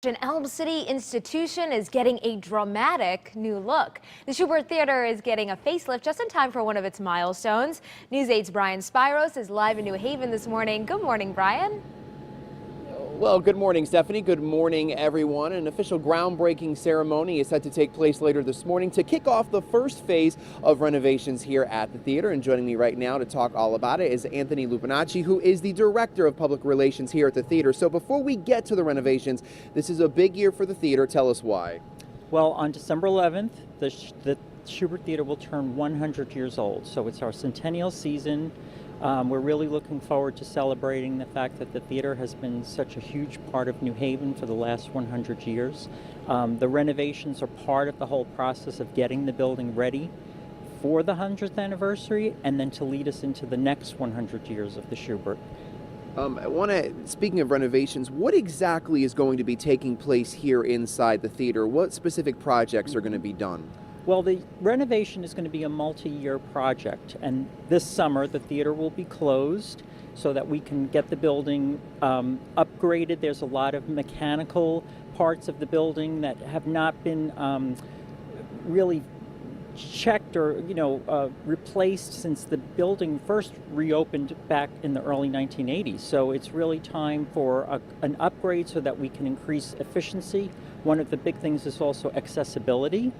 An Elm City institution is getting a dramatic new look. The Shubert Theater is getting a facelift just in time for one of its milestones. News 8's Brian Spiros is live in New Haven this morning. Good morning, Brian. Well, good morning, Stephanie. Good morning, everyone. An official groundbreaking ceremony is set to take place later this morning to kick off the first phase of renovations here at the theater. And joining me right now to talk all about it is Anthony Lupinacci, who is the Director of Public Relations here at the theater. So before we get to the renovations, this is a big year for the theater. Tell us why. Well, on December 11th, the Shubert Theater will turn 100 years old. So it's our centennial season. We're really looking forward to celebrating the fact that the theater has been such a huge part of New Haven for the last 100 years. The renovations are part of the whole process of getting the building ready for the 100th anniversary and then to lead us into the next 100 years of the Shubert. Speaking of renovations, what exactly is going to be taking place here inside the theater? What specific projects are going to be done? Well, the renovation is going to be a multi-year project, and this summer the theater will be closed so that we can get the building upgraded. There's a lot of mechanical parts of the building that have not been really checked or replaced since the building first reopened back in the early 1980s. So it's really time for an upgrade so that we can increase efficiency. One of the big things is also accessibility,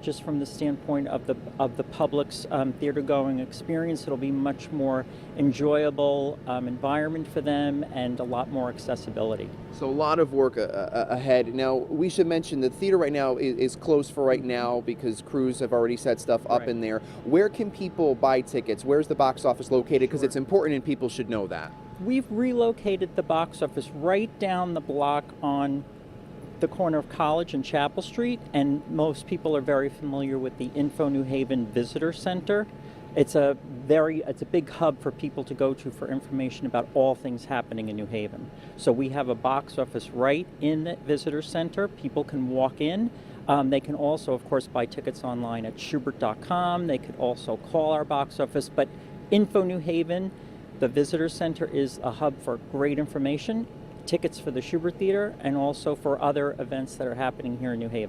just from the standpoint of the public's theater-going experience. It'll be much more enjoyable environment for them and a lot more accessibility. So a lot of work ahead. Now, we should mention the theater right now is closed for right now because crews have already set stuff up in there. Where can people buy tickets? Where's the box office located? Because it's important and people should know that. We've relocated the box office right down the block on the corner of College and Chapel Street, and most people are very familiar with the Info New Haven Visitor Center. It's a big hub for people to go to for information about all things happening in New Haven. So we have a box office right in the Visitor Center. People can walk in. They can also, of course, buy tickets online at Shubert.com. They could also call our box office. But Info New Haven, the Visitor Center, is a hub for great information, tickets for the Shubert Theater, and also for other events that are happening here in New Haven.